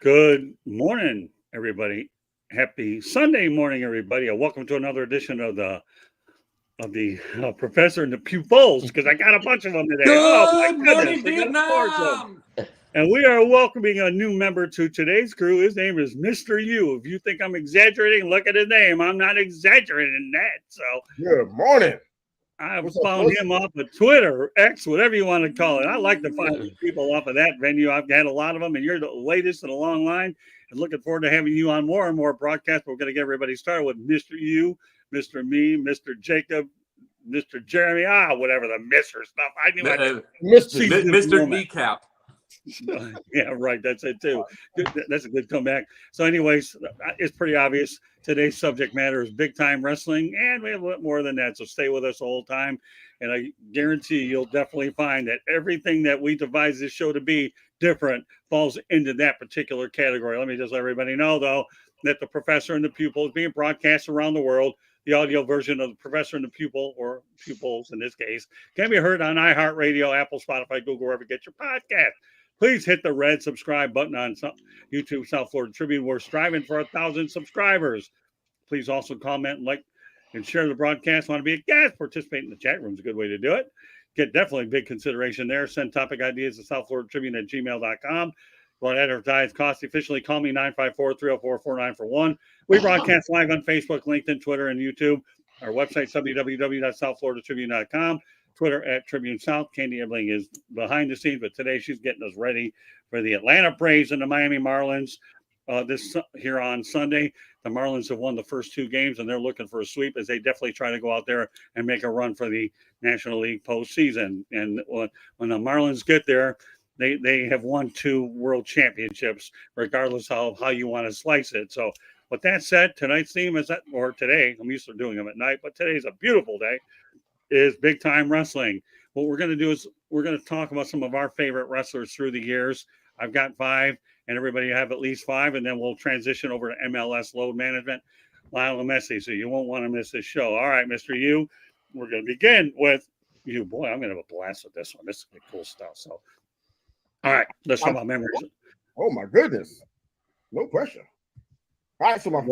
Good morning, everybody. Happy Sunday morning, everybody. Welcome to another edition of the Professor and the Pupils, because I got a bunch of them today. Oh my Good goodness, morning, I got four of them. Vietnam. And we are welcoming a new member to today's crew. His name is Mr. U. If you think I'm exaggerating, look at his name. I'm not exaggerating that. So Good morning. I What's up, found folks? him off of Twitter, X, whatever you want to call it. I like to find people off of that venue. I've had a lot of them, and you're the latest in a long line. And looking forward to having you on more and more broadcasts. We're going to get everybody started with Mr. U, Mr. Me, Mr. Jacob, Mr. Jeremy, whatever the Mr. stuff. I knew I Mr. seized this Mr. moment. Kneecap. Yeah, right. That's it too. Good. That's a good comeback. So, anyways, it's pretty obvious. Today's subject matter is big time wrestling, and we have a lot more than that. So, stay with us the whole time, and I guarantee you'll definitely find that everything that we devise this show to be different falls into that particular category. Let me just let everybody know, though, that the Professor and the Pupil is being broadcast around the world. The audio version of the Professor and the Pupil, or Pupils in this case, can be heard on iHeartRadio, Apple, Spotify, Google, wherever you get your podcast. Please hit the red subscribe button on YouTube South Florida Tribune. We're striving for 1,000 subscribers. Please also comment, like, and share the broadcast. Want to be a guest? Participate in the chat room is a good way to do it. Get definitely big consideration there. Send topic ideas to South Florida Tribune at gmail.com. Want to advertise cost efficiently? Call me 954-304-4941. We broadcast live on Facebook, LinkedIn, Twitter, and YouTube. Our website, www.southfloridatribune.com. Twitter at Tribune South. Candy Ebling is behind the scenes, but today she's getting us ready for the Atlanta Braves and the Miami Marlins. This here on Sunday, the Marlins have won the first two games, and they're looking for a sweep as they definitely try to go out there and make a run for the National League postseason. And when the Marlins get there, they have won 2 world championships, regardless of how you want to slice it. So, with that said, tonight's theme is that, or today, I'm used to doing them at night, but today's a beautiful day, is big time wrestling. What we're going to do is we're going to talk about some of our favorite wrestlers through the years. I've got 5, and everybody have at least 5, and then we'll transition over to MLS load management. Lionel Messi, so you won't want to miss this show. All right, Mr. U, we're going to begin with you. Boy, I'm going to have a blast with this one. This is going to be cool stuff. So, all right, let's talk about memories. Oh my goodness. No pressure. All right, so my 5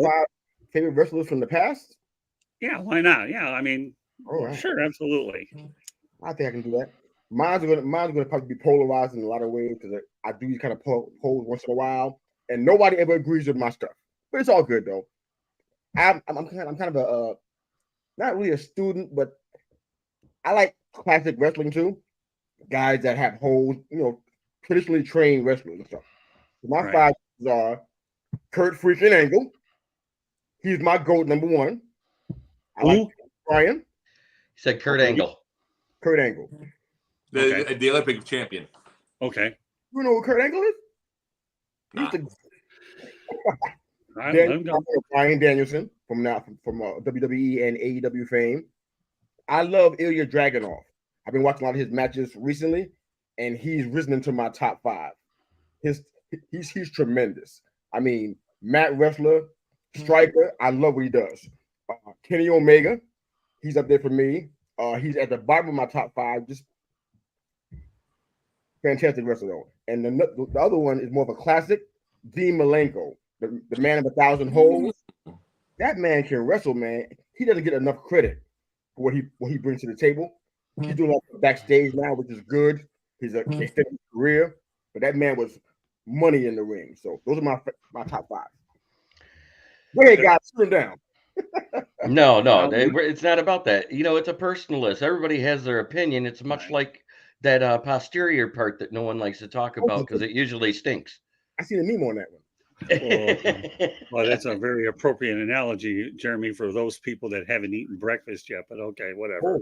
favorite wrestlers from the past. Yeah, why not? Yeah, I mean, sure, absolutely. I think I can do that. Mine's gonna probably be polarized in a lot of ways because I do these kind of polls once in a while, and nobody ever agrees with my stuff. But it's all good though. I'm kind of a not really a student, but I like classic wrestling too. Guys that have holes, traditionally trained wrestlers and stuff. So my 5 are Kurt freaking Angle. He's my GOAT number 1. I like Brian. He said Kurt Angle. Kurt Angle. The Olympic champion. Okay. You know who Kurt Angle is? He's Brian Danielson from WWE and AEW fame. I love Ilya Dragunov. I've been watching a lot of his matches recently, and he's risen into my top 5. He's tremendous. I mean, Matt Wrestler, striker. I love what he does. Kenny Omega, he's up there for me. He's at the bottom of my top 5. Just fantastic wrestler though. And the other one is more of a classic, Dean Malenko, the man of 1,000 holes. That man can wrestle, man. He doesn't get enough credit for what he brings to the table. He's doing like backstage now, which is good. He's extended career, but that man was money in the ring. So those are my top 5. Go ahead, guys, sit down. No, it's not about that. It's a personal list. Everybody has their opinion. It's much like that posterior part that no one likes to talk about because it usually stinks. I see the meme on that one. Well, that's a very appropriate analogy, Jeremy, for those people that haven't eaten breakfast yet. But okay, whatever.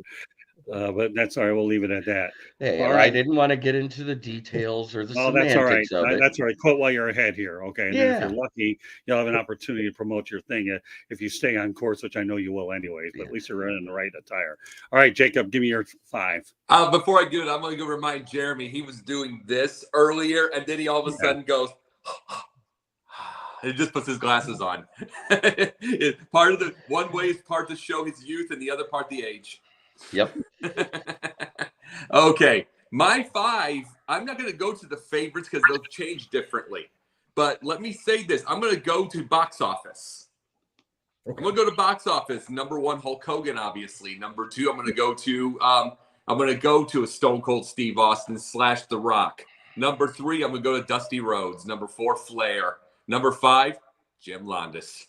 But that's all right. We'll leave it at that. Hey, all right. I didn't want to get into the details or the semantics that's all right. of it. That's all right. Quote while you're ahead here. Okay. And then if you're lucky, you'll have an opportunity to promote your thing if you stay on course, which I know you will anyways, but at least you're in the right attire. All right, Jacob, give me your 5. Before I do it, I'm going to go remind Jeremy he was doing this earlier, and then he all of a sudden goes, he just puts his glasses on. Part of the one way is part to show his youth, and the other part the age. Yep. Okay. My 5, I'm not going to go to the favorites because they'll change differently. But let me say this. I'm going to go to box office. Okay. I'm going to go to box office. Number 1, Hulk Hogan, obviously. Number 2, I'm going to go to a Stone Cold Steve Austin / The Rock. Number 3, I'm going to go to Dusty Rhodes. Number 4, Flair. Number 5, Jim Londos.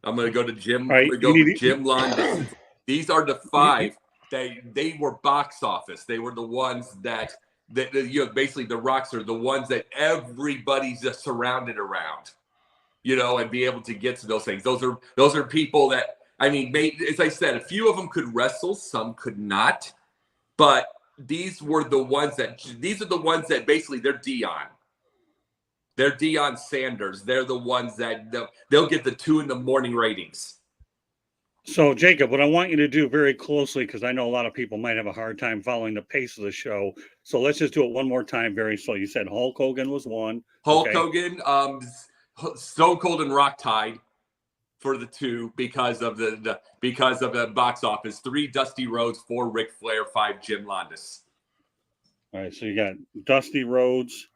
I'm going to go to Jim. Right. I'm going to go with Jim Londos. These are the 5. They were box office. They were the ones that basically the Rocks are the ones that everybody's just surrounded around, and be able to get to those things. Those are people that, I mean, as I said, a few of them could wrestle, some could not, but these are the ones that basically they're Dion. They're Deion Sanders. They're the ones that they'll get the 2 in the morning ratings. So, Jacob, what I want you to do very closely, because I know a lot of people might have a hard time following the pace of the show. So let's just do it one more time very slow. You said Hulk Hogan was 1. Hulk Hogan, Stone Cold and Rock tied for the 2 because of the box office. 3, Dusty Rhodes. 4, Ric Flair. 5, Jim Londos. All right, so you got Dusty Rhodes,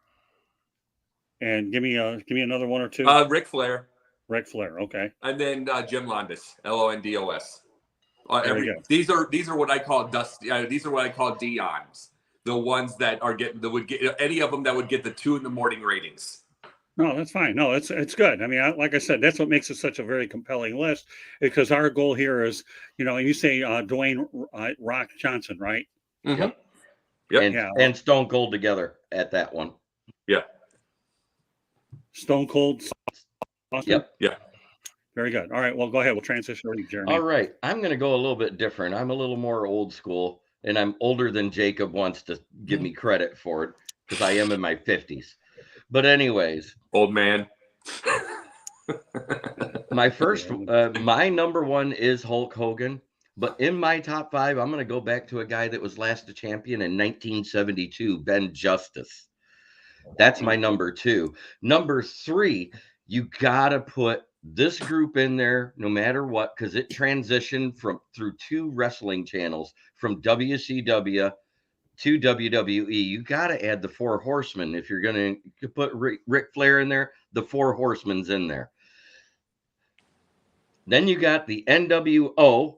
and give me another 1 or 2. Ric Flair. Ric Flair, okay. And then Jim Londos, Londos. These are what I call Dusty. These are what I call Dion's. The ones that would get any of them that would get the 2 in the morning ratings. No, that's fine. No, it's good. I mean, like I said, that's what makes it such a very compelling list, because our goal here is, and you say Dwayne Rock Johnson, right? Mm-hmm. Yep. And Stone Cold together at that one. Yeah. Stone Cold. Awesome. Yep. Yeah. Very good. All right. Well, go ahead. We'll transition over to Jeremy. All right. I'm going to go a little bit different. I'm a little more old school, and I'm older than Jacob wants to give me credit for it, because I am in my 50s. But anyways. Old man. My number 1 is Hulk Hogan. But in my top 5, I'm going to go back to a guy that was last a champion in 1972, Ben Justice. That's my number 2. Number 3, you got to put this group in there no matter what, because it transitioned through 2 wrestling channels, from WCW to WWE. You got to add the 4 Horsemen. If you're going to put Ric Flair in there, the 4 Horsemen's in there. Then you got the NWO,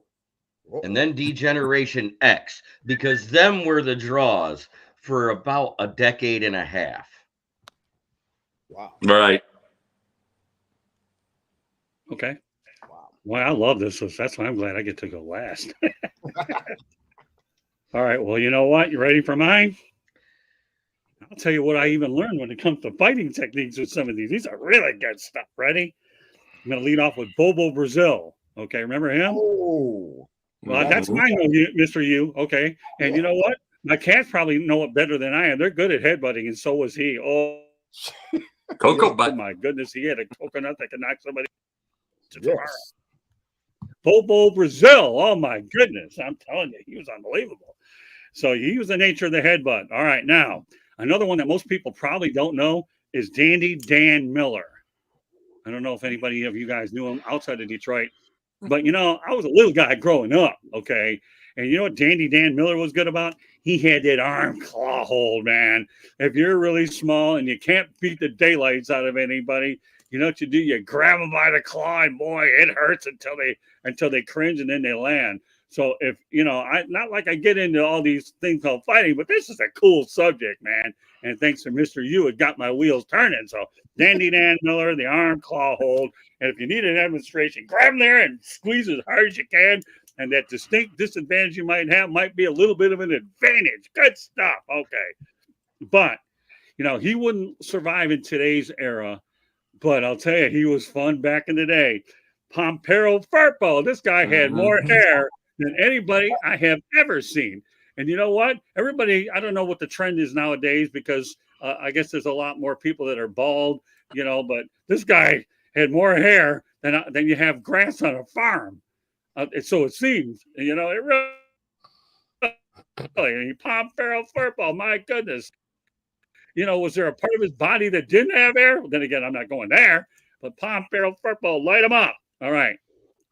and then D-Generation X, because them were the draws for about a decade and a half. Wow. Right. Okay. Wow. Well, I love this list. That's why I'm glad I get to go last. All right. Well, you know what? You ready for mine? I'll tell you what I even learned when it comes to fighting techniques with some of these. These are really good stuff. Ready? I'm going to lead off with Bobo Brazil. Okay. Remember him? Oh. Well, that's mine, Mr. U. Okay. And you know what? My cats probably know it better than I am. They're good at headbutting, and so was he. Oh, Cocoa butt. Oh, my goodness. He had a coconut that could knock somebody to Yes. tomorrow. Bobo Brazil. Oh, my goodness. I'm telling you, he was unbelievable. So he was the nature of the headbutt. All right. Now, another one that most people probably don't know is Dandy Dan Miller. I don't know if anybody of you guys knew him outside of Detroit. But, I was a little guy growing up, okay? And you know what Dandy Dan Miller was good about? He had that arm claw hold, man. If you're really small and you can't beat the daylights out of anybody, you know what you do? You grab them by the claw, and boy, it hurts until they cringe and then they land. So if, not like I get into all these things called fighting, but this is a cool subject, man. And thanks to Mr. U, it got my wheels turning. So Dandy Dan Miller, the arm claw hold. And if you need a demonstration, grab them there and squeeze as hard as you can. And that distinct disadvantage you might have might be a little bit of an advantage. Good stuff. Okay. But, he wouldn't survive in today's era. But I'll tell you, he was fun back in the day. Pompero Firpo. This guy had more hair than anybody I have ever seen. And you know what? Everybody, I don't know what the trend is nowadays, because I guess there's a lot more people that are bald, but this guy had more hair than you have grass on a farm. So it seems, it really, Pompero Firpo, my goodness. Was there a part of his body that didn't have hair? Well, then again, I'm not going there, but Pompero Firpo, light him up. All right.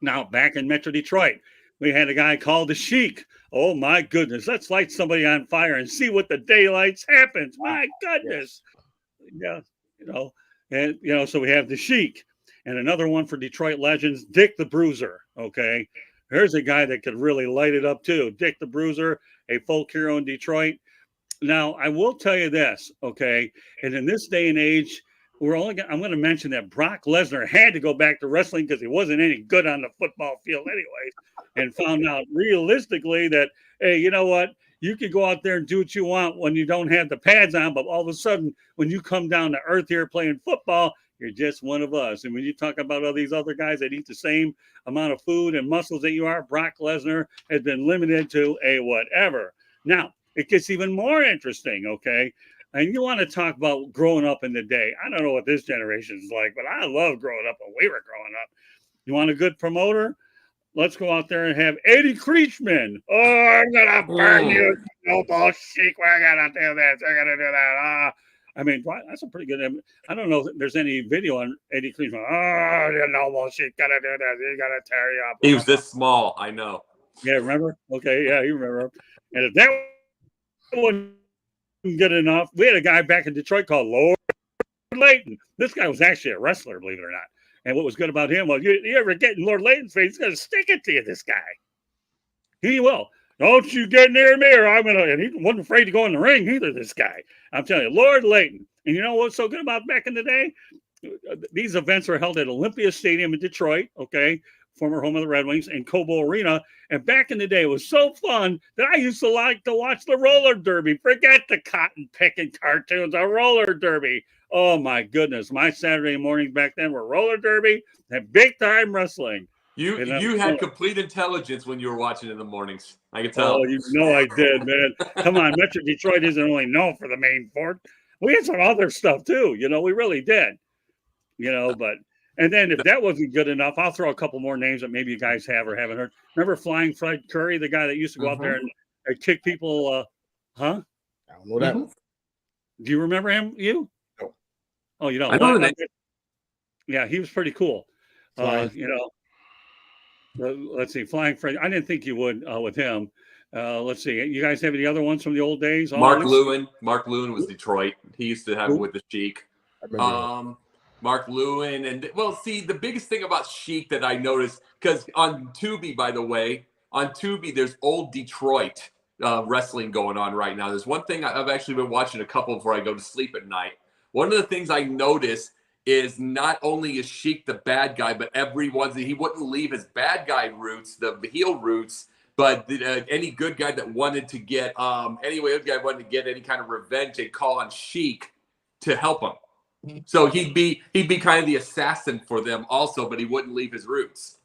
Now, back in Metro Detroit, we had a guy called the Sheik. Oh, my goodness. Let's light somebody on fire and see what the daylights happens. My goodness. Yeah. And so we have the Sheik, and another one for Detroit legends, Dick the Bruiser. Okay, here's a guy that could really light it up too. Dick the Bruiser, a folk hero in Detroit. Now, I will tell you this, okay, and in this day and age, I'm going to mention that Brock Lesnar had to go back to wrestling because he wasn't any good on the football field anyways, and found out realistically that, hey, you know what? You can go out there and do what you want when you don't have the pads on, but all of a sudden, when you come down to earth here playing football, you're just one of us. And when you talk about all these other guys that eat the same amount of food and muscles that you are, Brock Lesnar has been limited to a whatever. Now, it gets even more interesting, okay? And you want to talk about growing up in the day. I don't know what this generation is like, but I love growing up when we were growing up. You want a good promoter? Let's go out there and have Eddie Creechman. Oh, I'm going to burn you. No bullshit. We're going to do this. We're going to do that. I mean, that's a pretty good. I don't know if there's any video on Eddie Creechman. Oh, you no bullshit. Got to do this. You got to tear you up. He was this small. I know. Yeah, remember? Okay, yeah, you remember. And if that wasn't good enough, we had a guy back in Detroit called Lord Layton. This guy was actually a wrestler, believe it or not. And what was good about him was you ever get in Lord Layton's face, he's going to stick it to you, this guy. He will. Don't you get near me or I'm going to. And he wasn't afraid to go in the ring either, this guy. I'm telling you, Lord Layton. And you know what's so good about back in the day? These events were held at Olympia Stadium in Detroit, okay? Former home of the Red Wings, and Cobo Arena. And back in the day, it was so fun that I used to like to watch the roller derby. Forget the cotton picking cartoons, a roller derby. Oh, my goodness. My Saturday mornings back then were roller derby and big-time wrestling. You had complete intelligence when you were watching in the mornings. I can tell. Oh, you know I did, man. Come on, Metro Detroit isn't only known for the main sport. We had some other stuff, too. We really did. But... And then if that wasn't good enough, I'll throw a couple more names that maybe you guys have or haven't heard. Remember Flying Fred Curry, the guy that used to go out there and kick people? Huh? I don't know that. Do you remember him? You? No. Oh, you don't? I know the name. Yeah, he was pretty cool. Let's see. Flying Fred. I didn't think you would with him. Let's see. You guys have any other ones from the old days? Mark Lewin. Mark Lewin was Detroit. He used to have it with the Sheik. Mark Lewin. And the biggest thing about Sheik that I noticed, because on Tubi, by the way, there's old Detroit wrestling going on right now. There's one thing I've actually been watching a couple before I go to sleep at night. One of the things I noticed is not only is Sheik the bad guy, but he wouldn't leave his bad guy roots, the heel roots, but any good guy that wanted to get any kind of revenge, they'd call on Sheik to help him. So he'd be kind of the assassin for them also, but he wouldn't leave his roots.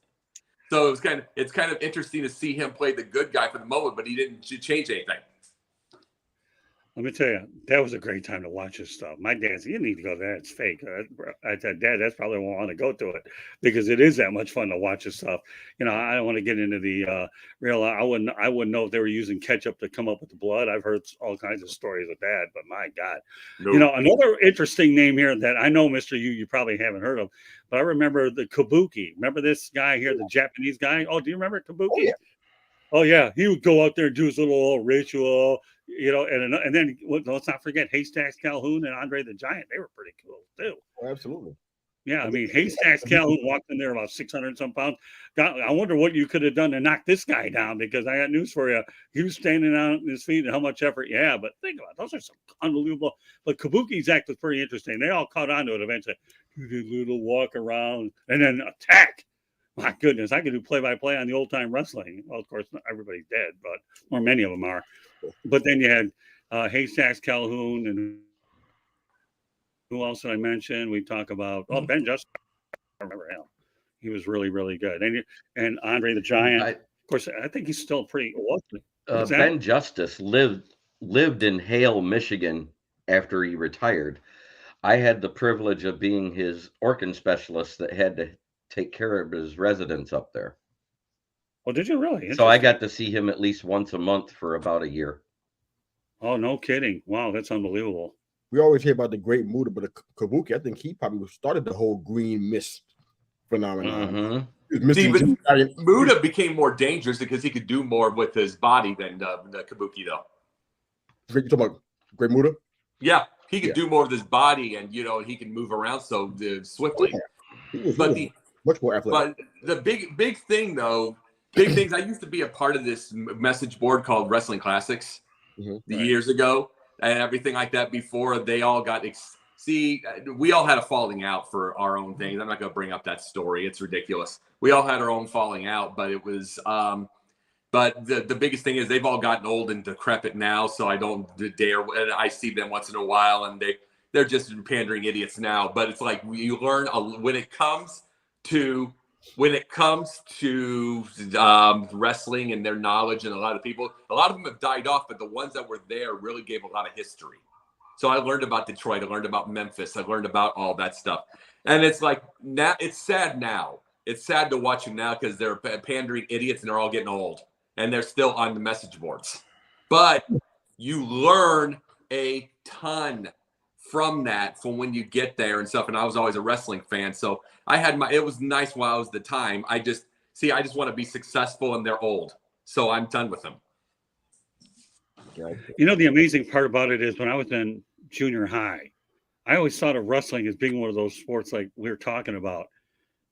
So it's kind of interesting to see him play the good guy for the moment, but he didn't change anything. Let me tell you, that was a great time to watch this stuff. My dad said, you need to go there. It's fake. I said, Dad, that's probably why I want to go to it because it is that much fun to watch this stuff. I don't want to get into the real. I wouldn't know if they were using ketchup to come up with the blood. I've heard all kinds of stories of that, but my God. Nope. Another interesting name here that I know, Mr. You probably haven't heard of, but I remember the Kabuki. Remember this guy here, the Japanese guy? Oh, do you remember Kabuki? Oh, yeah. Oh, yeah. He would go out there and do his little ritual. And then let's not forget Haystacks Calhoun and Andre the Giant. They were pretty cool too. Oh, absolutely. Yeah, I mean Haystacks Calhoun walked in there about 600 some pounds. I wonder what you could have done to knock this guy down because I got news for you. He was standing on his feet and how much effort. Yeah, but think about it. Those are some unbelievable. But Kabuki's act was pretty interesting. They all caught on to it eventually. Do the little walk around and then attack. My goodness, I could do play-by-play on the old-time wrestling. Well, of course, not everybody's dead, or many of them are. But then you had Haystacks Calhoun, and who else did I mention? We talk about Ben Justice. I remember him. He was really, really good. And Andre the Giant. Of course, I think he's still pretty. Ben Justice lived in Hale, Michigan after he retired. I had the privilege of being his organ specialist that had to take care of his residents up there. Oh, did you really? So I got to see him at least once a month for about a year. Oh, no kidding. Wow, that's unbelievable. We always hear about the Great Muta, but the Kabuki, I think he probably started the whole green mist phenomenon. Mm-hmm. Muta became more dangerous because he could do more with his body than the Kabuki, though. You're talking about Great Muta? Yeah, he could do more with his body, and he can move around so swiftly. He But was much more athletic. But the big thing though, big things. I used to be a part of this message board called Wrestling Classics years ago, and everything like that. Before they all got we all had a falling out for our own things. I'm not going to bring up that story. It's ridiculous. We all had our own falling out, but it was. But the biggest thing is they've all gotten old and decrepit now, so I don't dare. And I see them once in a while, and they're just pandering idiots now. But it's like you learn when it comes to wrestling and their knowledge, and a lot of them have died off, but the ones that were there really gave a lot of history. So I learned about Detroit, I learned about Memphis, I learned about all that stuff. And it's like now it's sad now. It's sad to watch them now because they're pandering idiots and they're all getting old and they're still on the message boards. But you learn a ton from when you get there and stuff. And I was always a wrestling fan. So it was nice while I was the time. I just want to be successful and they're old. So I'm done with them. The amazing part about it is when I was in junior high, I always thought of wrestling as being one of those sports like we were talking about.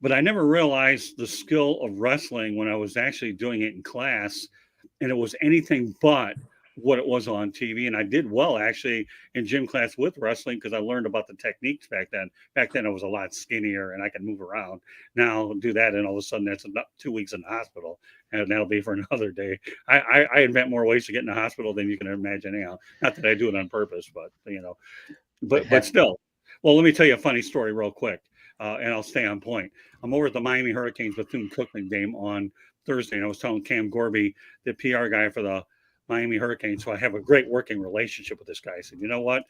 But I never realized the skill of wrestling when I was actually doing it in class. And it was anything but what it was on TV. And I did well actually in gym class with wrestling because I learned about the techniques back then. Back then I was a lot skinnier and I could move around. Now do that and all of a sudden that's 2 weeks in the hospital, and that'll be for another day. I invent more ways to get in the hospital than you can imagine anyhow. Not that I do it on purpose, but but still. Well, let me tell you a funny story real quick, and I'll stay on point. I'm over at the Miami Hurricanes Bethune-Cookman game on Thursday, and I was telling Cam Gorby, the PR guy for the Miami Hurricanes, so I have a great working relationship with this guy. I said, you know what?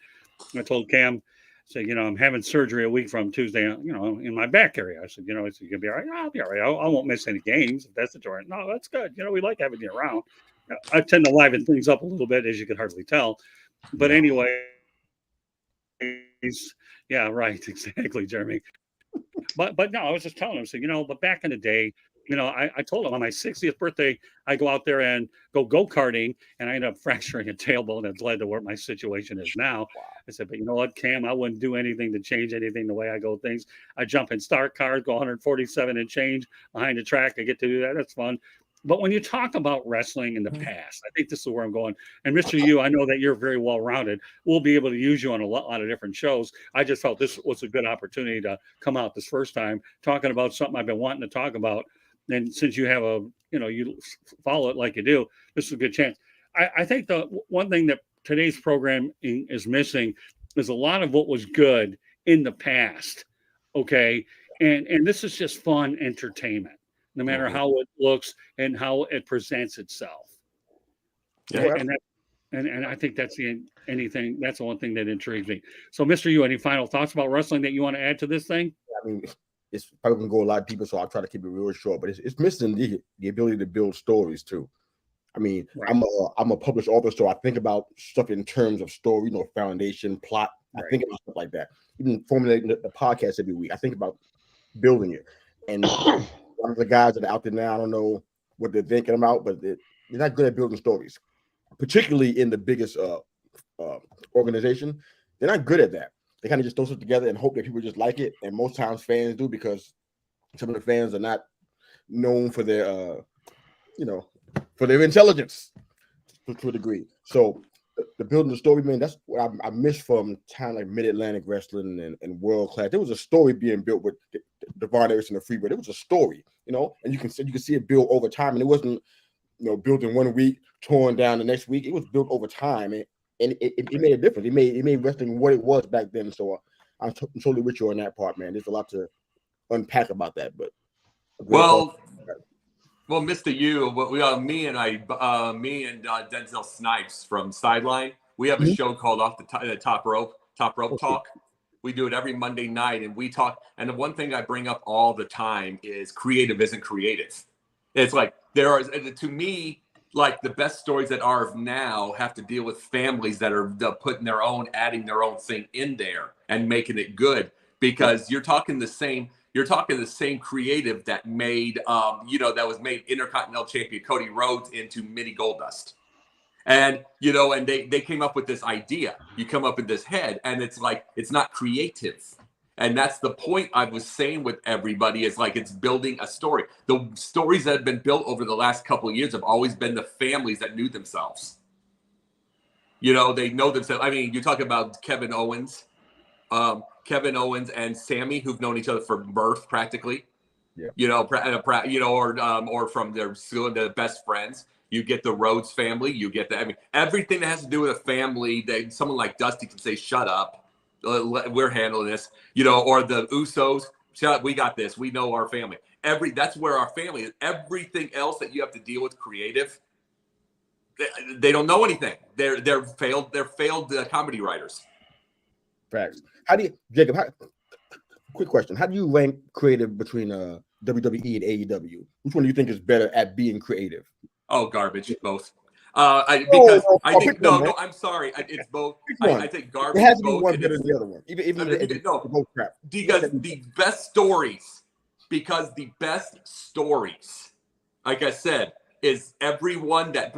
I told Cam, I said, I'm having surgery a week from Tuesday, in my back area. I said, you're going to be all right? I'll be all right. I won't miss any games if that's the story. No, that's good. We like having you around. I tend to liven things up a little bit, as you could hardly tell. But anyway, yeah, right. Exactly, Jeremy. But no, I was just telling him, so, but back in the day, I told him on my 60th birthday, I go out there and go-karting, and I end up fracturing a tailbone. That's led to where my situation is now. Wow. I said, but you know what, Cam, I wouldn't do anything to change anything the way I go things. I jump in start cars, go 147 and change behind the track. I get to do that. That's fun. But when you talk about wrestling in the past, I think this is where I'm going. And Mr. Yu, I know that you're very well-rounded. We'll be able to use you on a lot of different shows. I just felt this was a good opportunity to come out this first time talking about something I've been wanting to talk about. And since you have you follow it like you do, this is a good chance. I think the one thing that today's program is missing is a lot of what was good in the past. Okay. And this is just fun entertainment, no matter how it looks and how it presents itself. Yeah. And I think that's that's the one thing that intrigues me. So, Mr. Yu, any final thoughts about wrestling that you want to add to this thing? I mean, it's probably going to go a lot of people, so I'll try to keep it real short. But it's missing the ability to build stories too. I mean, right. I'm a published author, so I think about stuff in terms of story, foundation, plot. Right. I think about stuff like that. Even formulating the podcast every week, I think about building it. And one of the guys that are out there now, I don't know what they're thinking about, but they're not good at building stories, particularly in the biggest organization. They're not good at that. They kind of just throw stuff together and hope that people just like it. And most times fans do, because some of the fans are not known for their, for their intelligence to a degree. So the building the story, man, that's what I miss from time like Mid-Atlantic Wrestling and World Class. There was a story being built with Devon Harris and the Freebird. It was a story, and you can see it build over time. And it wasn't, built in 1 week, torn down the next week. It was built over time, and it made a difference. It made wrestling what it was back then. So I'm totally with you on that part, man. There's a lot to unpack about that, but well, Mr. Yu, me and Denzel Snipes from Sideline, we have a show called Off the Top Rope Talk. We do it every Monday night, and we talk. And the one thing I bring up all the time is creative isn't creative. It's like to me, like the best stories that are now have to deal with families that are putting adding their own thing in there and making it good, because you're talking the same creative that made, that was made Intercontinental Champion Cody Rhodes into Mini Goldust. And, you know, and they came up with this idea. You come up with this head, and it's like, it's not creative. And that's the point I was saying with everybody, is like, it's building a story. The stories that have been built over the last couple of years have always been the families that knew themselves. You know, they know themselves. I mean, you talk about Kevin Owens and Sammy, who've known each other from birth practically. Yeah. You know, or from their school, the best friends. You get the Rhodes family. You get I mean, everything that has to do with a family. That someone like Dusty can say, "Shut up, we're handling this." You know, or the Usos. Shut up, we got this. We know our family. That's where our family is. Everything else that you have to deal with, creative. They don't know anything. They're failed comedy writers. Facts. How do you, Jacob? Quick question: how do you rank creative between WWE and AEW? Which one do you think is better at being creative? Oh, garbage, both. I'm sorry, it's both. I think It garbage. has to be both, one better than the other one. No, both crap. because the best stories, like I said, is everyone that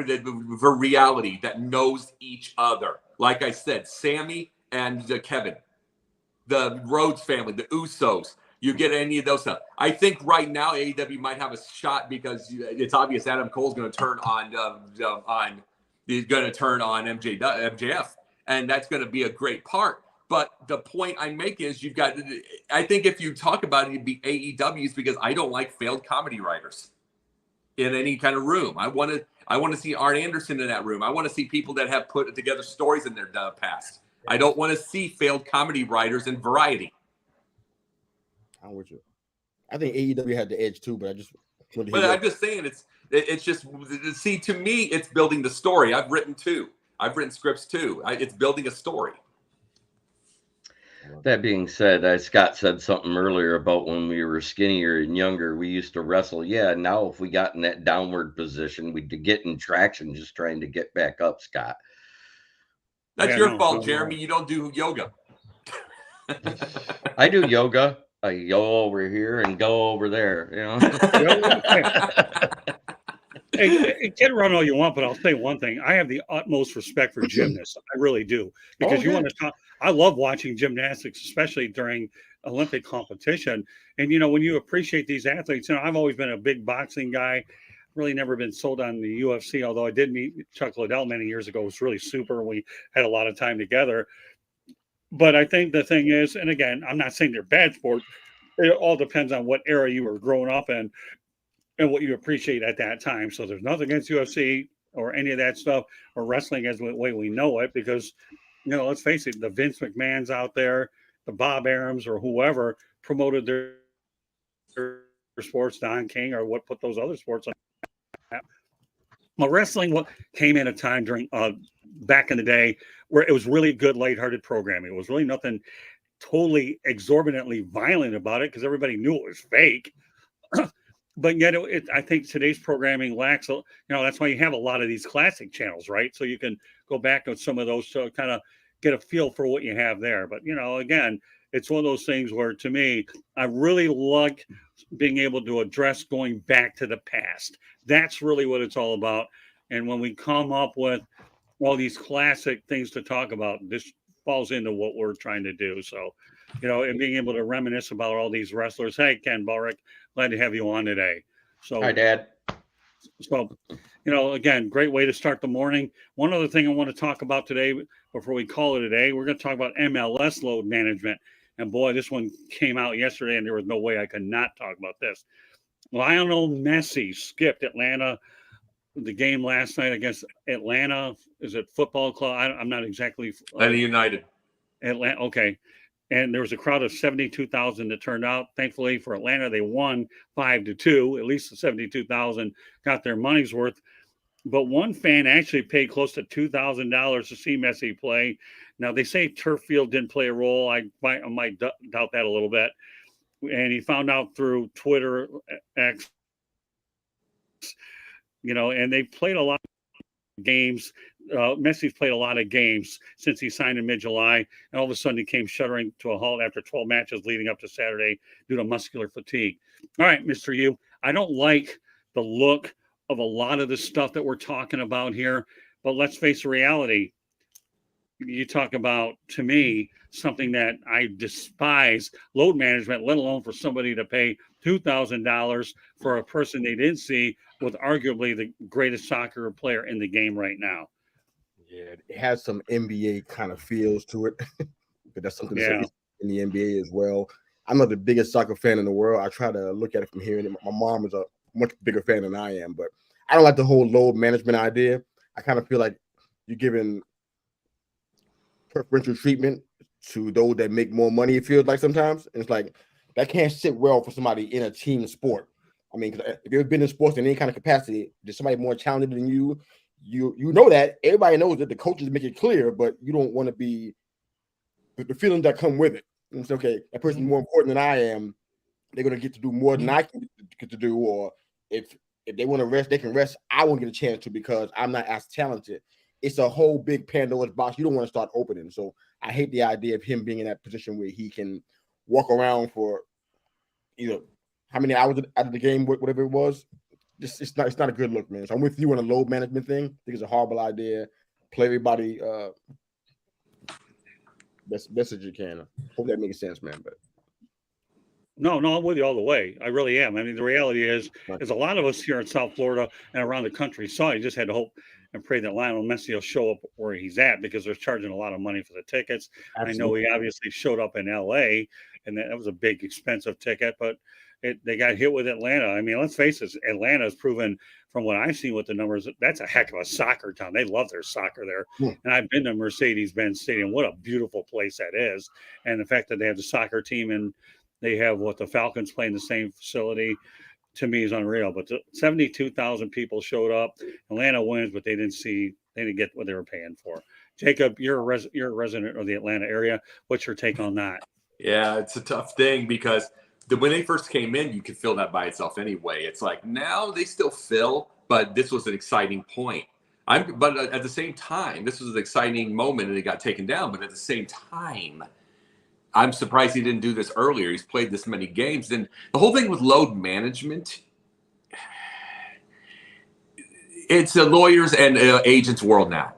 for reality that knows each other. Like I said, Sammy and Kevin, the Rhodes family, the Usos. You get any of those stuff. I think right now AEW might have a shot because it's obvious Adam Cole's going to turn on MJF, and that's going to be a great part. But the point I make is I think if you talk about it, it'd be AEW's, because I don't like failed comedy writers in any kind of room. I want to see Arn Anderson in that room. I want to see people that have put together stories in their past. I don't want to see failed comedy writers in Variety. I'm with you. I think AEW had the edge too, but I'm just saying it's just, see, to me, it's building the story. I've written scripts too. It's building a story. That being said, Scott said something earlier about when we were skinnier and younger, we used to wrestle. Yeah, now if we got in that downward position, we'd get in traction just trying to get back up, Scott. That's your fault, Jeremy. You don't do yoga. I do yoga. I go over here and go over there, you know. Hey, get around all you want, but I'll say one thing. I have the utmost respect for gymnasts. I really do. Because you want to talk. I love watching gymnastics, especially during Olympic competition. And, you know, when you appreciate these athletes, you know, I've always been a big boxing guy. Really never been sold on the UFC, although I did meet Chuck Liddell many years ago. It was really super. We had a lot of time together. But I think the thing is, and again, I'm not saying they're bad sports. It all depends on what era you were growing up in and what you appreciate at that time. So there's nothing against UFC or any of that stuff, or wrestling as the way we know it, because, you know, let's face it, the Vince McMahons out there, the Bob Arams or whoever promoted their sports, Don King, or what put those other sports on. Well, wrestling came in a time during back in the day where it was really good, lighthearted programming. It was really nothing totally exorbitantly violent about it because everybody knew it was fake. But yet, I think today's programming lacks. You know, that's why you have a lot of these classic channels, right? So you can go back on some of those to kind of get a feel for what you have there. But, you know, again, it's one of those things where, to me, I really like being able to address going back to the past. That's really what it's all about. And when we come up with all these classic things to talk about, this falls into what we're trying to do. So, you know, and being able to reminisce about all these wrestlers. Hey, Ken Bulrick, glad to have you on today. So, hi, Dad. So, you know, again, great way to start the morning. One other thing I want to talk about today before we call it a day, we're going to talk about MLS load management. And boy, this one came out yesterday, and there was no way I could not talk about this. Lionel Messi skipped Atlanta, the game last night against Atlanta. Is it Football Club? I'm not exactly. Atlanta United. Atlanta, okay. And there was a crowd of 72,000 that turned out. Thankfully for Atlanta, they won 5-2. At least the 72,000 got their money's worth. But one fan actually paid close to $2,000 to see Messi play. Now, they say turf field didn't play a role. I might doubt that a little bit. And he found out through Twitter, X, you know, and they played a lot of games. Messi's played a lot of games since he signed in mid-July, and all of a sudden he came shuddering to a halt after 12 matches leading up to Saturday due to muscular fatigue. All right, Mr. U, I don't like the look of a lot of the stuff that we're talking about here, But let's face the reality. You talk about, to me, something that I despise, load management, let alone for somebody to pay $2,000 for a person they didn't see with arguably the greatest soccer player in the game right now. Yeah, it has some NBA kind of feels to it. But that's something Yeah. in the NBA as well. I'm not the biggest soccer fan in the world. I try to look at it from here. And my mom is a much bigger fan than I am, but I don't like the whole load management idea. I kind of feel like you're giving preferential treatment to those that make more money. It feels like sometimes, and it's like that can't sit well for somebody in a team sport. I mean, 'cause if you've been in sports in any kind of capacity, there's somebody more talented than you. You know that everybody knows that the coaches make it clear, but you don't want to be the feelings that come with it. And it's okay. That person's more important than I am. They're gonna get to do more than I can get to do, or if they want to rest, they can rest. I won't get a chance to because I'm not as talented. It's a whole big Pandora's box you don't want to start opening. So I hate the idea of him being in that position where he can walk around for how many hours out of the game, whatever it was. Just it's not a good look, man. So I'm with you on the load management thing. I think it's a horrible idea. Play everybody best as you can. Hope that makes sense, man. But No, I'm with you all the way. I really am. I mean, the reality is a lot of us here in South Florida and around the country saw. You just had to hope and pray that Lionel Messi will show up where he's at because they're charging a lot of money for the tickets. Absolutely. I know he obviously showed up in L.A. and that was a big, expensive ticket, but they got hit with Atlanta. I mean, let's face it, Atlanta has proven from what I've seen with the numbers, that's a heck of a soccer town. They love their soccer there. And I've been to Mercedes-Benz Stadium. What a beautiful place that is. And the fact that they have the soccer team and they have the Falcons play in the same facility, to me, is unreal. But 72,000 people showed up. Atlanta wins, but they didn't get what they were paying for. Jacob, you're a resident of the Atlanta area. What's your take on that? Yeah, it's a tough thing because when they first came in, you could feel that by itself anyway. It's like now they still fill, but this was an exciting point. But at the same time, this was an exciting moment and it got taken down. But at the same time, I'm surprised he didn't do this earlier. He's played this many games. And the whole thing with load management, it's a lawyers and agents world now.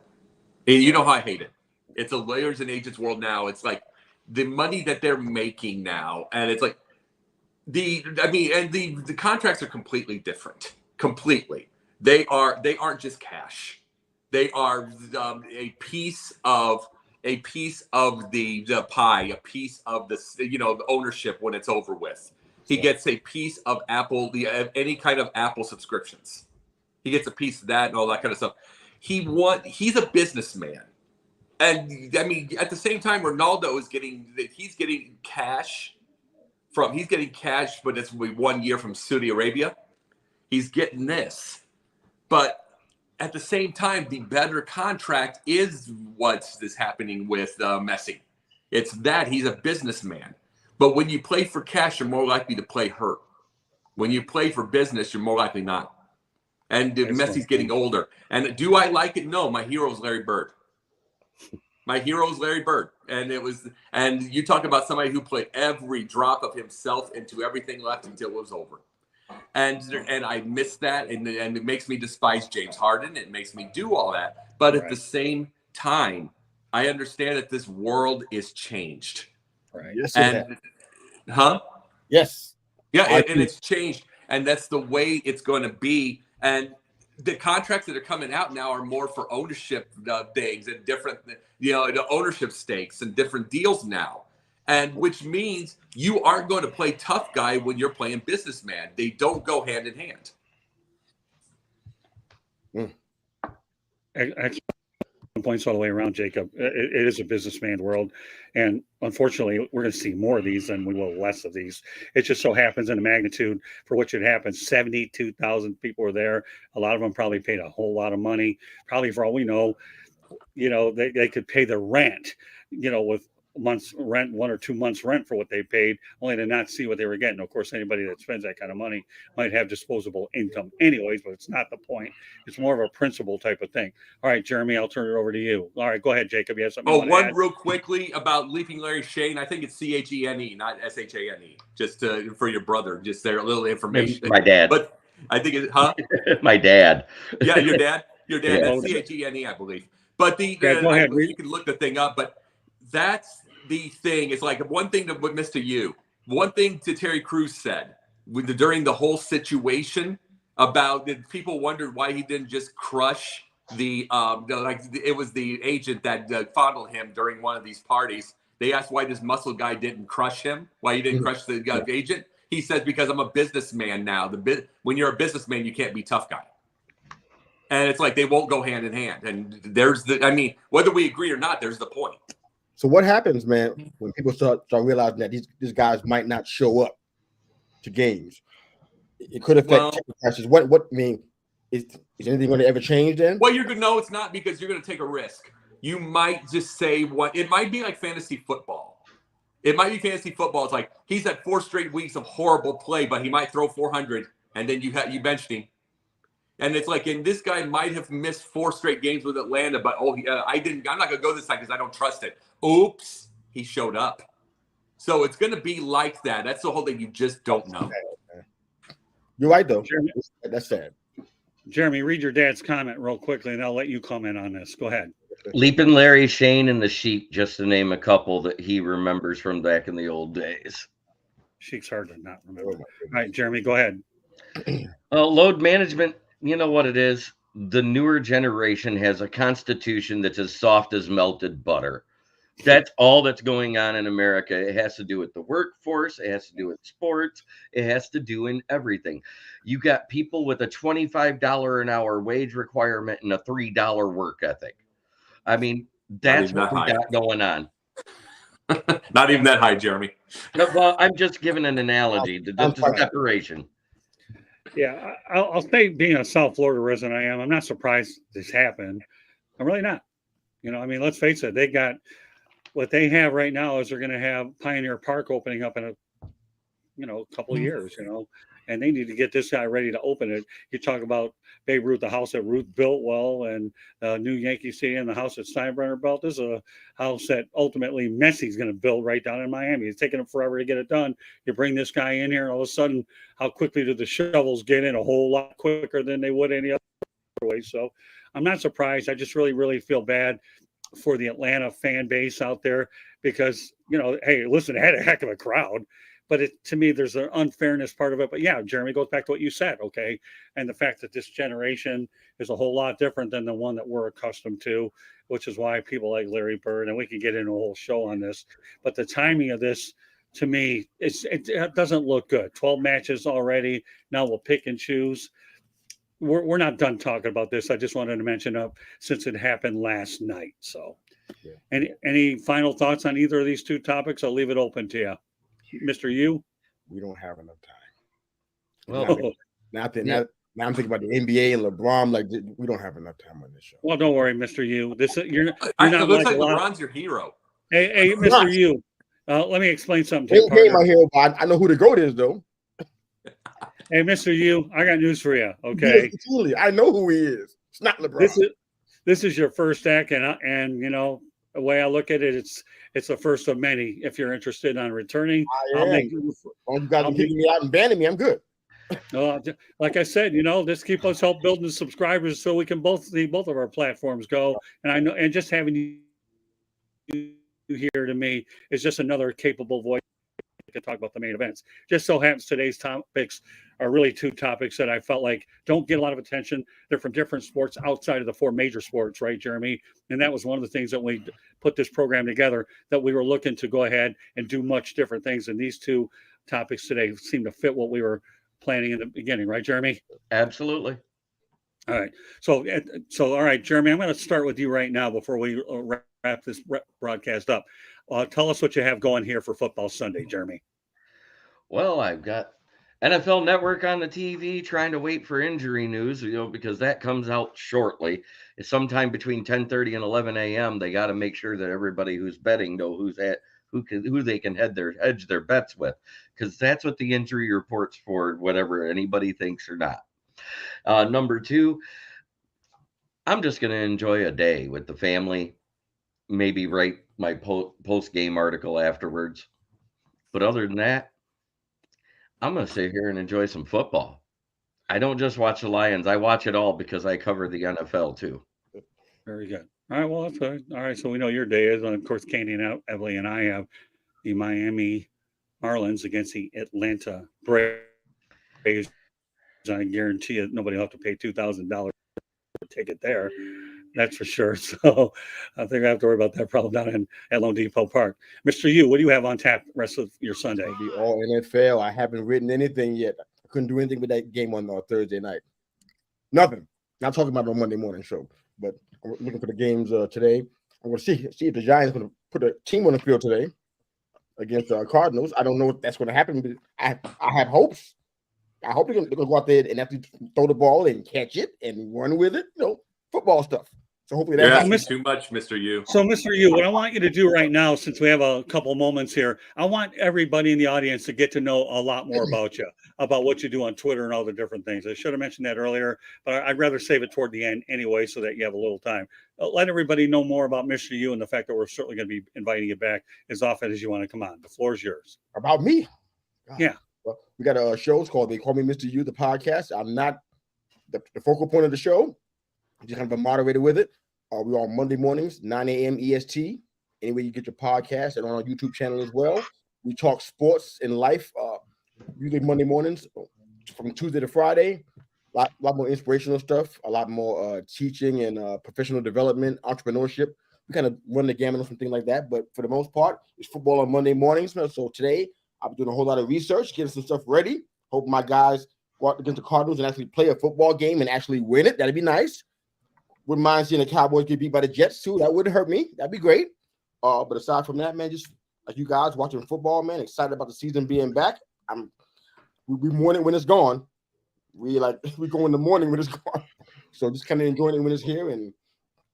And you know how I hate it. It's a lawyers and agents world now. It's like the money that they're making now. And it's like the contracts are completely different. Completely. They aren't just cash. They are a piece of the pie, a piece of the ownership when it's over with. He gets a piece of Apple, any kind of Apple subscriptions. He gets a piece of that and all that kind of stuff. He's a businessman. And I mean, at the same time, Ronaldo is getting cash, but it's 1 year from Saudi Arabia. He's getting this. But at the same time, the better contract is what's happening with Messi. It's that he's a businessman. But when you play for cash, you're more likely to play hurt. When you play for business, you're more likely not. And Messi's getting older. And do I like it? No, my hero is Larry Bird. My hero is Larry Bird. And you talk about somebody who put every drop of himself into everything left until it was over. And I miss that, and it makes me despise James Harden. It makes me do all that. But at the same time, I understand that this world is changed. Right. Yes. Yes. Yeah, and it's changed, and that's the way it's going to be. And the contracts that are coming out now are more for ownership things and different, the ownership stakes and different deals now. And which means you aren't going to play tough guy when you're playing businessman. They don't go hand in hand. Excellent points all the way around, Jacob. It is a businessman world. And unfortunately, we're going to see more of these than we will less of these. It just so happens in the magnitude for which it happens. 72,000 people were there. A lot of them probably paid a whole lot of money. Probably for all we know, they could pay the rent, with months rent, 1 or 2 months rent for what they paid, only to not see what they were getting. Of course, anybody that spends that kind of money might have disposable income anyways, but it's not the point. It's more of a principle type of thing. All right, Jeremy, I'll turn it over to you. All right, go ahead, Jacob. You have something? One real quickly about Leaping Larry Shane. I think it's Chene, not Shane. Just for your brother, just their little information. My dad. But I think My dad. Yeah, your dad. Your dad, Yeah. that's Chene, I believe. But go ahead. you can look the thing up, but that's the thing. It's like one thing to Mr. U. One thing to Terry Crews said during the whole situation about people wondered why he didn't just crush it was the agent that fondled him during one of these parties. They asked why this muscle guy didn't crush him, why he didn't crush the agent. He says, because I'm a businessman now. When you're a businessman, you can't be tough guy. And it's like they won't go hand in hand. And whether we agree or not, there's the point. So what happens, man, when people start realizing that these guys might not show up to games? It could affect ticket prices. What I mean, is anything going to ever change then? Well, you're going to know it's not, because you're going to take a risk. You might just say it might be like fantasy football. It might be fantasy football. It's like he's had 4 straight weeks of horrible play, but he might throw 400, and then you benched him. And it's like, and this guy might have missed 4 straight games with Atlanta, but I'm not going to go this time because I don't trust it. Oops, he showed up. So it's going to be like that. That's the whole thing. You just don't know. You're right, though. Jeremy, that's sad. Jeremy, read your dad's comment real quickly, and I'll let you comment on this. Go ahead. Leaping Larry, Shane, and the Sheik, just to name a couple that he remembers from back in the old days. Sheik's hard to not remember. All right, Jeremy, go ahead. Load management, you know what it is? The newer generation has a constitution that's as soft as melted butter. That's all that's going on in America. It has to do with the workforce. It has to do with sports. It has to do in everything. You got people with a $25 an hour wage requirement and a $3 work ethic. I mean, that's what we got going on. Not even that high, Jeremy. Well, I'm just giving an analogy to the separation. Yeah, I'll say, being a South Florida resident, I'm not surprised this happened. I'm really not. I mean, let's face it. They got what they have right now is they're going to have Pioneer Park opening up in a couple of years, and they need to get this guy ready to open it. You talk about Babe Ruth, the house that Ruth built well, and new Yankee Stadium, the house that Steinbrenner built. This is a house that ultimately Messi's going to build right down in Miami. It's taking him forever to get it done. You bring this guy in here, and all of a sudden, how quickly do the shovels get in? A whole lot quicker than they would any other way. So I'm not surprised. I just really, really feel bad for the Atlanta fan base out there because, hey, listen, it had a heck of a crowd. But to me, there's an unfairness part of it. But yeah, Jeremy, goes back to what you said, okay? And the fact that this generation is a whole lot different than the one that we're accustomed to, which is why people like Larry Bird, and we can get into a whole show on this. But the timing of this, to me, it doesn't look good. 12 matches already. Now we'll pick and choose. We're not done talking about this. I just wanted to mention since it happened last night. So, any final thoughts on either of these two topics? I'll leave it open to you. Mr. U? We don't have enough time. Well, now I'm thinking about the NBA and LeBron. Like, we don't have enough time on this show. Well, don't worry, Mr. U. You're not it looks like LeBron's your hero. Hey, Mr. U. Let me explain something to you. Name my hero, but I know who the GOAT is, though. Hey, Mr. U, I got news for you. Okay, I know who he is. It's not LeBron. This is your first act, and the way I look at it, it's the first of many. If you're interested in returning, you guys are kicking me out and banning me, I'm good. Like I said, this keep us help building the subscribers so we can both see both of our platforms go. And I know, and just having you here to me is just another capable voice to talk about the main events. Just so happens today's topics are really two topics that I felt like don't get a lot of attention. They're from different sports outside of the 4 major sports, right, Jeremy? And that was one of the things that we put this program together, that we were looking to go ahead and do much different things. And these two topics today seem to fit what we were planning in the beginning, right, Jeremy? Absolutely. All right. So all right, Jeremy, I'm going to start with you right now before we wrap this broadcast up. Tell us what you have going here for Football Sunday, Jeremy. Well, I've got NFL Network on the TV, trying to wait for injury news, because that comes out shortly. It's sometime between 10:30 and 11 a.m. They got to make sure that everybody who's betting know who they can hedge their bets with, because that's what the injury report's for, whatever anybody thinks or not. Number 2, I'm just going to enjoy a day with the family, maybe write my post-game article afterwards. But other than that, I'm going to sit here and enjoy some football. I don't just watch the Lions. I watch it all because I cover the NFL too. Very good. All right. Well, that's good. All right. So we know your day is, and of course, Candy and Emily and I have the Miami Marlins against the Atlanta Braves. I guarantee you, nobody will have to pay $2,000 ticket there. That's for sure. So I think I have to worry about that problem down at Lone Depot Park. Mr. U, what do you have on tap rest of your Sunday? It'll be all NFL. I haven't written anything yet. I couldn't do anything with that game on Thursday night. Nothing. Not talking about the Monday morning show, but I'm looking for the games today. I'm going to see if the Giants going to put a team on the field today against Cardinals. I don't know if that's going to happen, but I have hopes. I hope they're going to go out there and actually throw the ball and catch it and run with it. Football stuff. So hopefully that happens too much, Mr. U. So, Mr. U, what I want you to do right now, since we have a couple moments here, I want everybody in the audience to get to know a lot more about you, about what you do on Twitter and all the different things. I should have mentioned that earlier, but I'd rather save it toward the end anyway, so that you have a little time. Let everybody know more about Mr. U and the fact that we're certainly going to be inviting you back as often as you want to come on. The floor is yours. About me? God. Yeah. Well, we got a show called They Call Me Mr. U, the podcast. I'm not the focal point of the show. I'm just kind of a moderator with it. We're on Monday mornings, 9 a.m. EST. Anywhere you get your podcast, and on our YouTube channel as well. We talk sports and life, usually Monday mornings from Tuesday to Friday. A lot more inspirational stuff, a lot more teaching and professional development, entrepreneurship. We kind of run the gamut on something like that. But for the most part, it's football on Monday mornings. So today, I'm doing a whole lot of research, getting some stuff ready. Hope my guys go out against the Cardinals and actually play a football game and actually win it. That'd be nice. Wouldn't mind seeing the Cowboys get beat by the Jets too. That wouldn't hurt me. That'd be great. But aside from that, man, just like you guys watching football, man, excited about the season being back. We mourn it when it's gone. We go in the morning when it's gone. So just kind of enjoying it when it's here and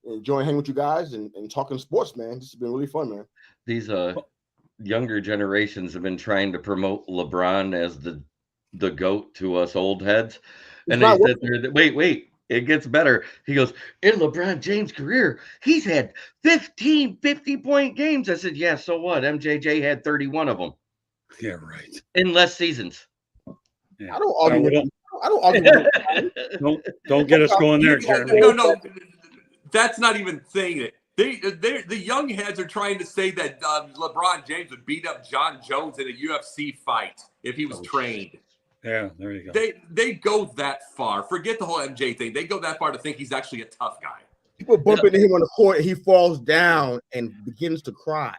enjoying hanging with you guys and talking sports, man. This has been really fun, man. These younger generations have been trying to promote LeBron as the GOAT to us old heads. And they said, wait. It gets better. He goes, in LeBron James' career, he's had 15 50-point games. I said, yeah, so what? MJJ had 31 of them. Yeah, right. In less seasons. Yeah. I don't argue with him. I don't argue with him. Don't get us going there, Jeremy. No, that's not even saying it. The young heads are trying to say that LeBron James would beat up John Jones in a UFC fight if he was trained. Yeah, there you go. They go that far. Forget the whole MJ thing. They go that far to think he's actually a tough guy. People bump into him on the court, he falls down and begins to cry.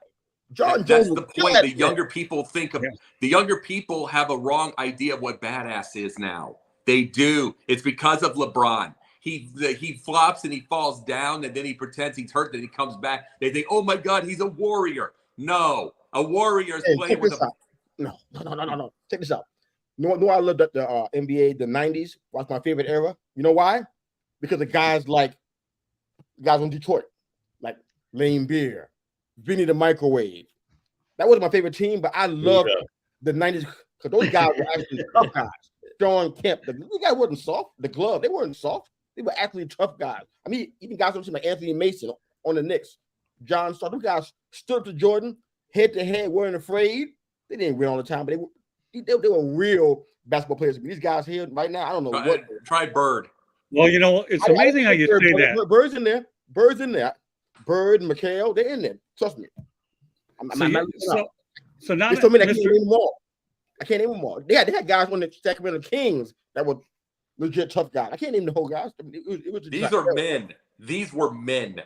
John Jones. That's the point. The younger people think of the younger people have a wrong idea of what badass is now. They do. It's because of LeBron. He flops and he falls down and then he pretends he's hurt. Then he comes back. They think, oh my God, he's a warrior. No, a warrior is playing with a. No. Check this out. You know I loved the NBA, the 90s. Was my favorite era. You know why? Because of guys on Detroit, like Lane Beer, Vinny the Microwave. That was my favorite team, but I loved the 90s because those guys were actually tough guys. John Kemp, the guy wasn't soft. The glove, they weren't soft. They were actually tough guys. I mean, even guys like Anthony Mason on the Knicks, John Starr, those guys stood up to Jordan head to head, weren't afraid. They didn't win all the time, but they were real basketball players. These guys here right now, I don't know what. Try Bird. Well, it's amazing how you say that. Bird's in there. Bird and McHale, they're in there. Trust me. So now there's so many I can't name them all. They had guys on the Sacramento Kings that were legit tough guys. I can't name the whole guys. These are men. These were men.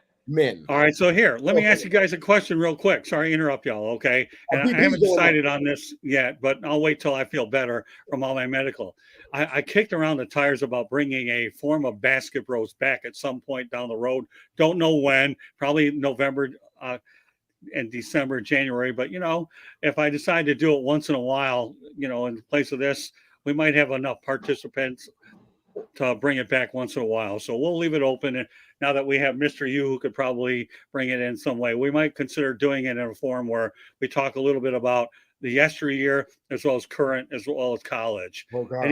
All right, so here, let me ask you guys a question real quick. Sorry to interrupt y'all, okay? And I haven't decided on this yet, but I'll wait till I feel better from all my medical. I kicked around the tires about bringing a form of basket bros back at some point down the road. Don't know when, probably November and December, January. But, if I decide to do it once in a while, in place of this, we might have enough participants to bring it back once in a while. So we'll leave it open. And now that we have Mr. U who could probably bring it in some way, we might consider doing it in a form where we talk a little bit about the yesteryear as well as current as well as college. Oh, God.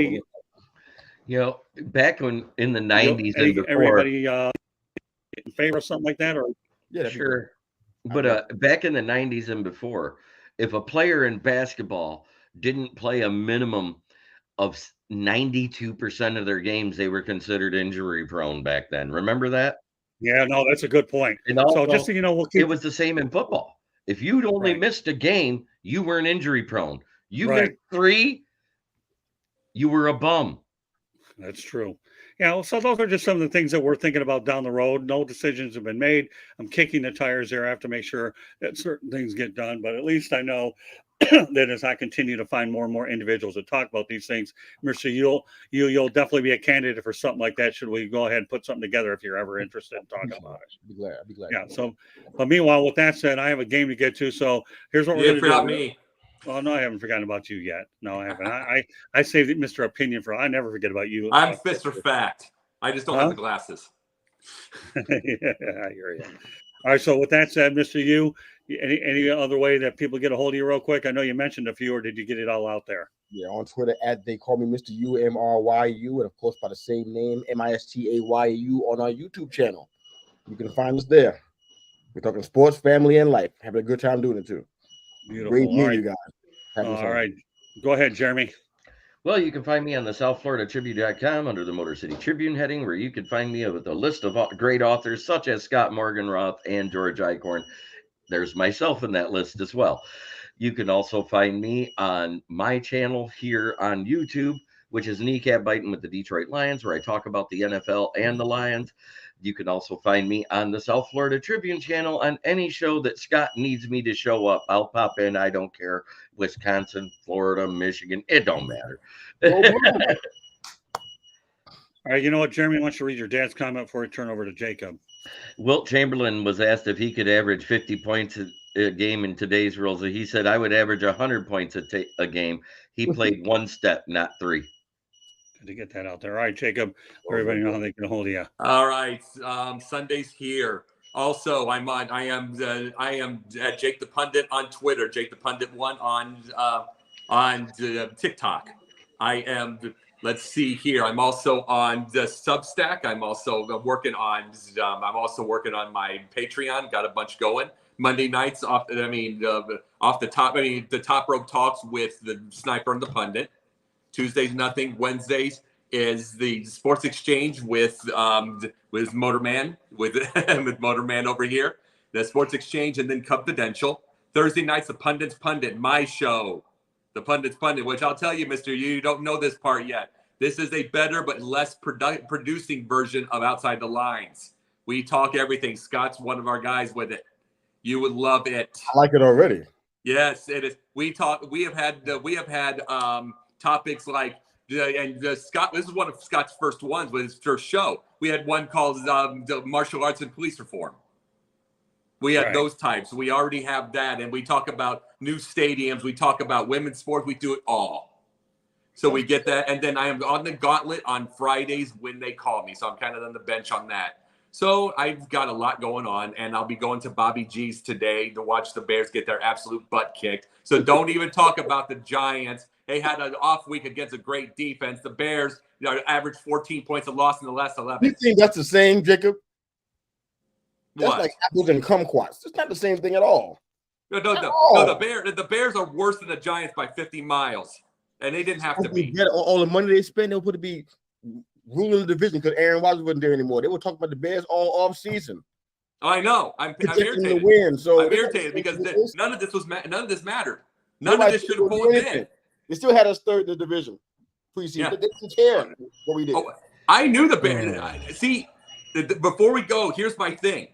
Back in the 90s and before. Everybody in favor of something like that? Or yeah, sure. But back in the 90s and before, if a player in basketball didn't play a minimum of 92% of their games, they were considered injury prone back then. Remember that? Yeah, no, that's a good point. And So also, just so you know, we'll it keep was the same in football. If you'd only right, missed a game, you weren't injury prone. You right. missed 3, you were a bum. That's true. Yeah, well, so those are just some of the things that we're thinking about down the road. No decisions have been made. I'm kicking the tires there. I have to make sure that certain things get done, but at least I know that as I continue to find more and more individuals that talk about these things, Mr. You'll definitely be a candidate for something like that. Should we go ahead and put something together if you're ever interested in talking about it? I'd be glad. Yeah. So, but meanwhile, with that said, I have a game to get to. So here's what we're You going to forgot do. me. Oh no, I haven't forgotten about you yet. No, I haven't. I saved it, Mr. Opinion, for I never forget about you. I'm Mr. Fact. I just don't have the glasses. Yeah, I hear you. All right. So with that said, Mr. U, any other way that people get a hold of you real quick? I know you mentioned a few, or did you get it all out there? Yeah, on Twitter at they call me Mr. UMRYU, and of course by the same name MISTAYU on our YouTube channel. You can find us there. We're talking sports, family, and life. Having a good time doing it too. Beautiful. Great All meeting right. you guys. All right. Go ahead, Jeremy. Well, you can find me on the SouthFloridaTribune.com under the Motor City Tribune heading, where you can find me with a list of great authors such as Scott Morganroth and George Eichhorn. There's myself in that list as well. You can also find me on my channel here on YouTube, which is Kneecap Biting with the Detroit Lions, where I talk about the NFL and the Lions. You can also find me on the South Florida Tribune channel on any show that Scott needs me to show up. I'll pop in. I don't care. Wisconsin, Florida, Michigan. It don't matter. All right. You know what, Jeremy? I want you to read your dad's comment before we turn over to Jacob. Wilt Chamberlain was asked if he could average 50 points a game in today's rules. He said, I would average 100 points a game. He played one step, not 3. Good to get that out there. All right, Jacob, everybody know how they can hold you. All right. Sunday's here. Also, I am Jake the Pundit on Twitter, Jake the Pundit 1 on TikTok. I am, let's see here. I'm also on the Substack. I'm also working on my Patreon. Got a bunch going. Monday nights off the top. The Top Rope Talks with the Sniper and the Pundit. Tuesdays nothing. Wednesdays is the Sports Exchange with Motorman with Motorman over here. The Sports Exchange, and then Confidential. Thursday nights, the Pundit's Pundit, my show, the Pundit's Pundit. Which I'll tell you, Mister, you don't know this part yet. This is a better but less producing version of Outside the Lines. We talk everything. Scott's one of our guys with it. You would love it. I like it already. Yes, it is. We have had topics like, Scott. This is one of Scott's first ones with his first show. We had one called the martial arts and police reform. We had those types. We already have that, and we talk about new stadiums. We talk about women's sports. We do it all. So we get that, and then I am on the gauntlet on Fridays when they call me. So I'm kind of on the bench on that. So I've got a lot going on, and I'll be going to Bobby G's today to watch the Bears get their absolute butt kicked. So don't even talk about the Giants. They had an off week against a great defense. The Bears averaged 14 points and lost in the last 11. You think that's the same, Jacob? That's What? like apples and kumquats. It's not the same thing at all. No. The Bears are worse than the Giants by 50 miles, and they didn't have to be. All the money they spend, they'll put to be ruling the division because Aaron Rodgers wasn't there anymore. They were talking about the Bears all off season. I know. I'm irritated. To win, so I'm irritated because none of this mattered. None of this should have pulled in. They still had us third in the division preseason. Yeah. They didn't care what we did. Oh, I knew the Bears. See, before we go, here's my thing.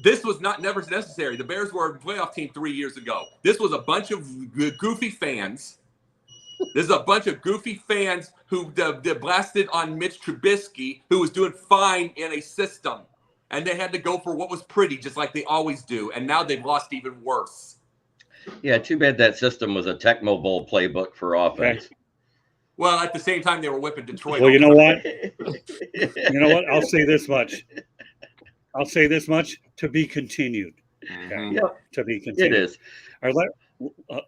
This was never necessary. The Bears were a playoff team 3 years ago. This was a bunch of goofy fans. This is a bunch of goofy fans who blasted on Mitch Trubisky, who was doing fine in a system. And they had to go for what was pretty, just like they always do. And now they've lost even worse. Yeah, too bad that system was a Tecmo Bowl playbook for offense. Right. Well, at the same time, they were whipping Detroit. Well, you know what? You know what? I'll say this much. To be continued. Okay? Yep. To be continued. It is. All right,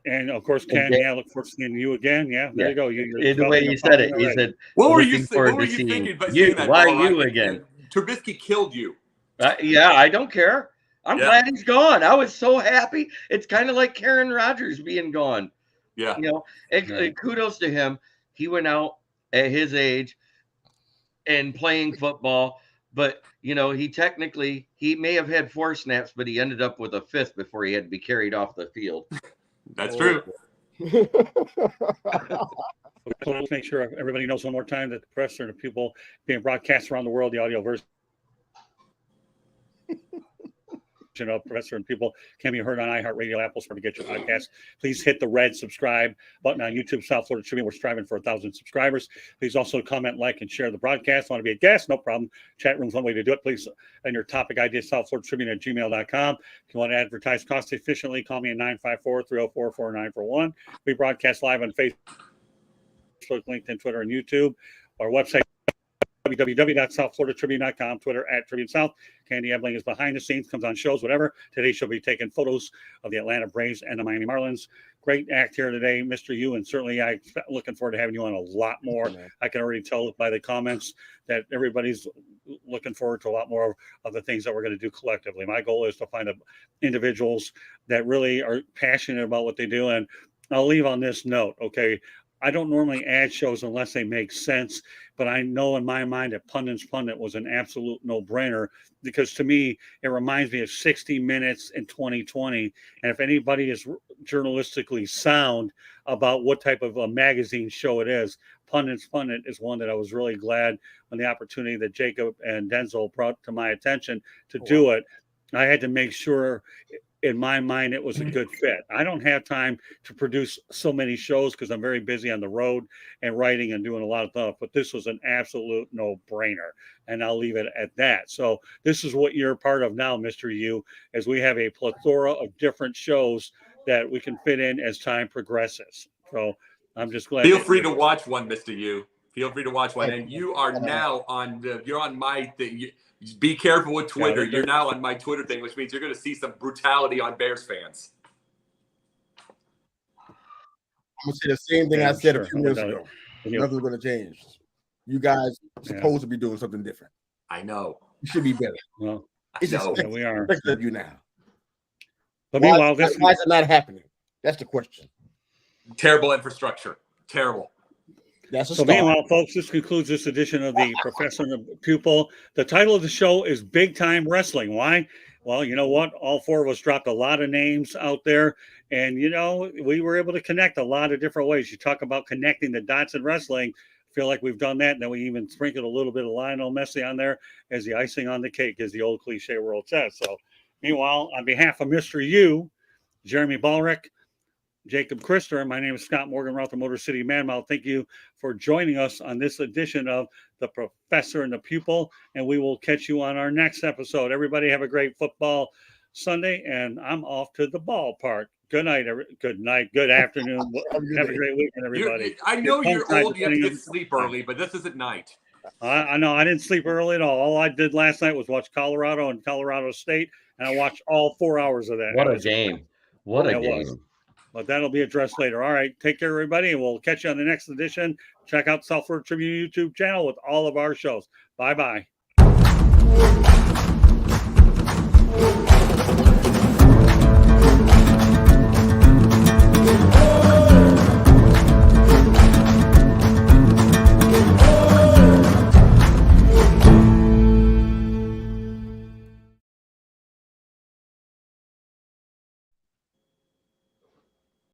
and of course, Ken, look forward to seeing you again. Yeah, there you go. The way you said it, you said, what were you thinking by saying that? Why you again? Trubisky killed you. Yeah, I don't care. I'm glad he's gone. I was so happy. It's kind of like Karen Rodgers being gone. Yeah. Kudos to him. he went out at his age and playing football. But, you know, he may have had 4 snaps, but he ended up with a 5th before he had to be carried off the field. That's true. So let's make sure everybody knows one more time that the Professor and the Pupil being broadcast around the world, the audio version of Professor and Pupil can be heard on iHeartRadio, Apple Store to get your podcast. Please hit the red subscribe button on YouTube, South Florida Tribune. We're striving for 1,000 subscribers. Please also comment, like, and share the broadcast. Want to be a guest? No problem. Chat room's one way to do it. Please, and your topic ideas, southfloridatribune@gmail.com. If you want to advertise cost efficiently, call me at 954-304-4941. We broadcast live on Facebook, LinkedIn, Twitter, and YouTube. Our website, www.southfloridatribune.com, Twitter @TribuneSouth. Candy Ebling is behind the scenes, comes on shows, whatever. Today she'll be taking photos of the Atlanta Braves and the Miami Marlins. Great act here today, Mr. U, and certainly I'm looking forward to having you on a lot more. I can already tell by the comments that everybody's looking forward to a lot more of the things that we're going to do collectively. My goal is to find individuals that really are passionate about what they do, and I'll leave on this note, okay? I don't normally add shows unless they make sense, but I know in my mind that Pundit's Pundit was an absolute no-brainer because to me, it reminds me of 60 Minutes in 2020. And if anybody is journalistically sound about what type of a magazine show it is, Pundit's Pundit is one that I was really glad when the opportunity that Jacob and Denzel brought to my attention to do it. I had to make sure in my mind it was a good fit. I don't have time to produce so many shows because I'm very busy on the road and writing and doing a lot of stuff, but this was an absolute no-brainer, and I'll leave it at that. So this is what you're part of now, Mr. U, as we have a plethora of different shows that we can fit in as time progresses. So I'm just glad. Feel free to watch one, Mr. U. Feel free to watch one. And you are now you're on my thing. Be careful with Twitter. You're now on my Twitter thing, which means you're going to see some brutality on Bears fans. I'm going to say the same thing I said a few minutes ago. Nothing's going to change. You guys are supposed to be doing something different. I know. You should be better. Well, it's just we are. Of you now. But meanwhile, why is it not happening? That's the question. Terrible infrastructure. Terrible. So meanwhile, folks, this concludes this edition of the Professor and the Pupil. The title of the show is Big Time Wrestling. Why? Well, you know what? All 4 of us dropped a lot of names out there, and, you know, we were able to connect a lot of different ways. You talk about connecting the dots in wrestling. I feel like we've done that, and then we even sprinkled a little bit of Lionel Messi on there as the icing on the cake, as the old cliche world says. So meanwhile, on behalf of Mr. U, Jeremy Ballrick, Jacob Christer, my name is Scott Morgan, Routh Motor City Manmouth. Thank you for joining us on this edition of The Professor and the Pupil, and we will catch you on our next episode. Everybody have a great football Sunday, and I'm off to the ballpark. Good night, good afternoon. Have a great weekend, everybody. I know you're old, you have to get sleep early, but this is at night. I know, I didn't sleep early at all. All I did last night was watch Colorado and Colorado State, and I watched all 4 hours of that. What a game. What a game. But that'll be addressed later. All right. Take care, everybody. And we'll catch you on the next edition. Check out South Florida Tribune YouTube channel with all of our shows. Bye-bye.